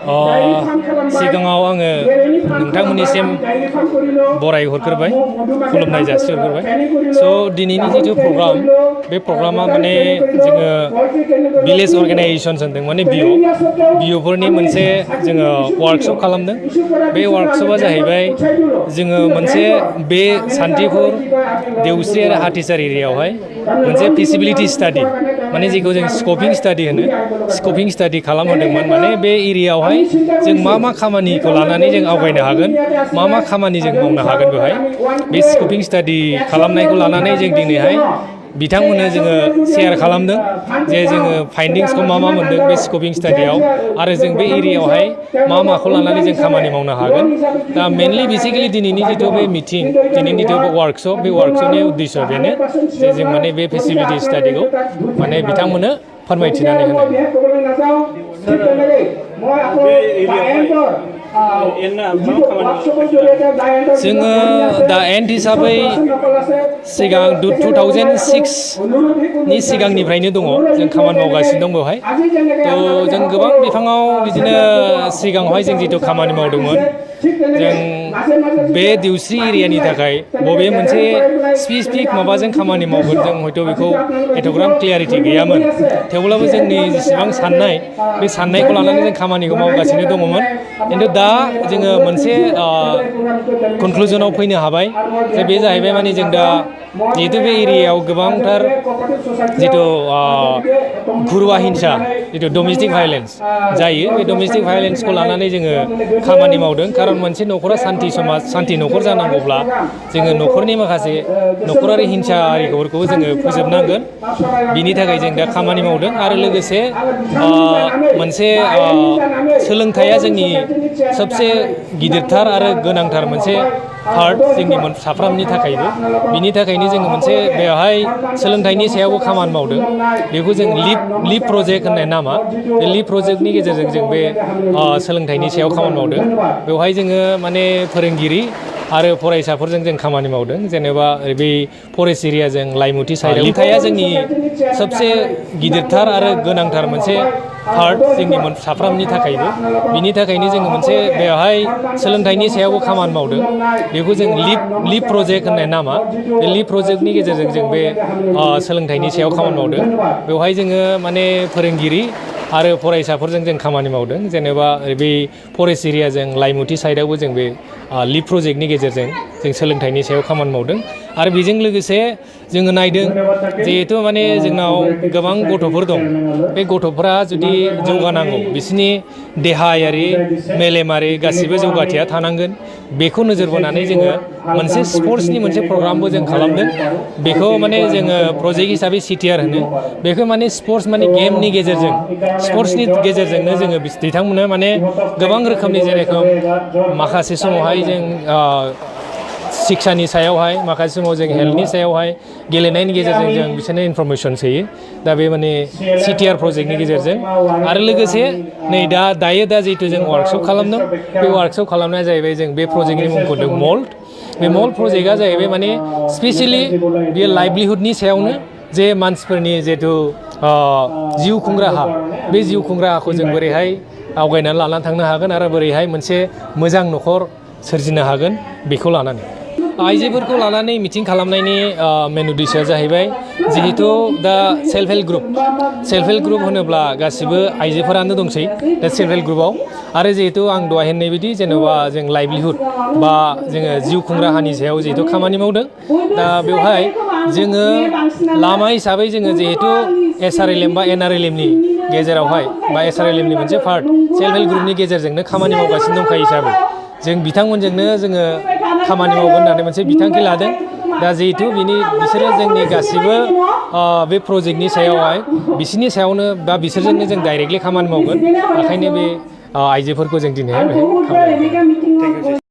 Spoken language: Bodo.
सिगाङाव आङो नोंथांमोननिसिम बराय हरग्रोबाय खुलुमनाय जासि हरग्रोबाय स' दिनैनि जिथु प्रग्राम बे प्रग्रामा माने जोङो भिलेज अर्गेनाइजेशन होनदों माने बिअफोरनि मोनसे जोङो वार्कशप खालामदों बे वार्कशपआ जाहैबाय जोङो मोनसे बे सान्तिपुर देवस्रि आरो हाथिसार एरियायावहाय मोनसे फिजिबिलिटि स्टाडि माने जेखौ जों स्कपिं स्टाडि होनो स्कपिं स्टाडि खालामहोदोंमोन माने बे एरियायावहाय जों मा खामानिखौ लानानै जों आवगायनो हागोन मा खामानि जों मावनो हागोन बेवहाय बे स्कपिं स्टाडि खालामनायखौ लानानै जों दिनैहाय बिथांमोननो जोङो शेयार खालामदों जे जोङो फाइन्डिंसखौ मा मोनदों बे स्कपिं स्टाडियाव आरो जों बे एरियायावहाय माखौ लानानै जों खामानि मावनो हागोन दा मेनलि बेसिकेलि दिनैनि जिथु बे मिटिं दिनैनि जिथु वार्कशप बे वार्कशपनि उद्देश्य बेनो जे जों माने बे फेसिलिटि स्टाडिखौ माने बिथांमोननो फोरमायथिनानै होनाय जोङो दा एन्ड हिसाबै सिगां 2006नि सिगांनिफ्रायनो दङ जों खामानि मावगासिनो दं बेवहाय थ' जों गोबां बिफाङाव बिदिनो सिगाङावहाय जों जिथु खामानि मावदोंमोन जों बे देवस्रि एरियानि थाखाय बबे मोनसे स्पेसिफिक माबाजों खामानि मावगोन जों हयथ' बेखौ एथ'ग्राम क्लियारिटि गैयामोन थेवब्लाबो जोंनि जेसेबां साननाय बे साननायखौ लानानै जों खामानिखौ मावगासिनो दङमोन खिन्थु दा जोङो मोनसे कनक्लुजनाव फैनो हाबाय जे बे जाहैबाय माने जों दा जिहेतु बे एरियायाव गोबांथार जिथु घुरुवा हिंसा जिथु डमेस्टिक भायलेन्स जायो बे डमेस्टिक भायलेन्सखौ लानानै जोङो खामानि मावदों खारन मोनसे न'खरा सान्थि न'खर जानांगौब्ला जोङो न'खरनि माखासे न'खरारि हिंसा आरिफोरखौबो जोङो फोजोबनांगोन बिनि थाखाय जों दा खामानि मावदों आरो लोगोसे मोनसे सोलोंथाइया जोंनि सबसे गिदिरथार आरो गोनांथार मोनसे पार्ट जोंनि साफ्रोमनि थाखायबो बिनि थाखायनो जोङो मोनसे बेवहाय सोलोंथाइनि सायावबो खामानि मावदों बेखौ जों लिप प्रजेक्ट होननाय नामा बे लिप प्रजेक्टनि गेजेरजों जों बे सोलोंथाइनि सायाव खामानि मावदों बेवहाय जोङो माने फोरोंगिरि आरो फरायसाफोरजों जों खामानि मावदों जेनेबा बै फरेस्ट एरियाजों लाइमुथि साइड सोलोंथाइया जोंनि सबसे गिदिरथार आरो गोनांथार मोनसे पार्ट जोंनि साफ्रोमनि थाखायबो बिनि थाखायनो जोङो मोनसे बेवहाय सोलोंथाइनि सायावबो खामानि मावदों बेखौ जों लिप प्रजेक्ट होननाय नामा बे लिप प्रजेक्टनि गेजेरजों जों बे सोलोंथाइनि सायाव खामानि मावदों बेवहाय जोङो माने फोरोंगिरि आरो फरायसाफोरजों जों खामानि मावदों जेनेबा बै फरेस्ट एरियाजों लाइमुथि साइडआवबो जों बे लिप प्रजेक्टनि गेजेरजों जों सोलोंथाइनि सायाव खामानि मावदों आरो बेजों लोगोसे जोङो नायदों जिहेथु माने जोंनाव गोबां गथ'फोर दं बे गथ'फोरा जुदि जौगानांगौ बिसोरनि देहायारि मेलेमारि गासिबो जौगाथाया थानांगोन बेखौ नोजोर बोनानै जोङो मोनसे स्पर्ट्सनि मोनसे प्रग्रामबो जों खालामदों बेखौ माने जोङो प्रजेक्ट हिसाबै सिटिआर होनो बेखौ माने स्पर्ट्स माने गेमनि गेजेरजों स्पर्ट्सनि गेजेरजोंनो जोङो बिथांमोननो माने गोबां रोखोमनि जेरेखम माखासे समावहाय जों शिक्षानि सायावहाय माखासे समाव जों हेल्थनि सायावहाय गेलेनायनि गेजेरजों जों बिसोरनो इनफरमेसन होयो दा बे माने सिटिआर प्रजेक्टनि गेजेरजों आरो लोगोसे नै दायो जिहेतु जों वार्कशप खालामदों बे वार्कशप खालामनाया जाहैबाय जों बे प्रजेक्टनि मुंखौ होदों मल्ड बे मल्ड प्रजेक्टआ जाहैबाय माने स्पेसियेलि बेयो लाइभलिहुडनि सायावनो जे मानसिफोरनि जिहेतु जिउ खुं राहा बे जिउ खुं राहाखौ जों बोरैहाय आवगायनानै लानानै थांनो हागोन आरो बोरैहाय मोनसे मोजां न'खर सोरजिनो हागोन बेखौ लानानै आइजोफोरखौ लानानै मिटिं खालामनायनि मेन उद्देश्यआ जाहैबाय जिहेतु दा सेल्फ हेल्प ग्रुप होनोब्ला गासिबो आइजोफोरानो दंसै दा सेल्फ हेल्प ग्रुपआव आरो जिहेतु आं दहाय होननाय बायदि जेनेबा जों लाइभलिहुड बा जोङो जिउ खुं राहानि सायाव जिहेतु खामानि मावदों दा बेवहाय जोङो लामा हिसाबै जोङो जिहेतु SRLM बा NRLMनि गेजेरावहाय बा SRLMनि मोनसे पार्ट सेल्फ हेल्प ग्रुपनि गेजेरजोंनो खामानि मावगासिनो दंखायो हिसाबै जों बिथांमोनजोंनो जोङो खामानि मावगोन होननानै मोनसे बिथांखि लादों दा जिहेतु बिसोरो जोंनि गासिबो बे प्रजेक्टनि सायावहाय बिसोरनि सायावनो बा बिसोरजोंनो जों डाइरेक्टलि खामानि मावगोन ओंखायनो बे आइजोफोरखौ जों दिनैहाय बेहाय खामानि मावदों।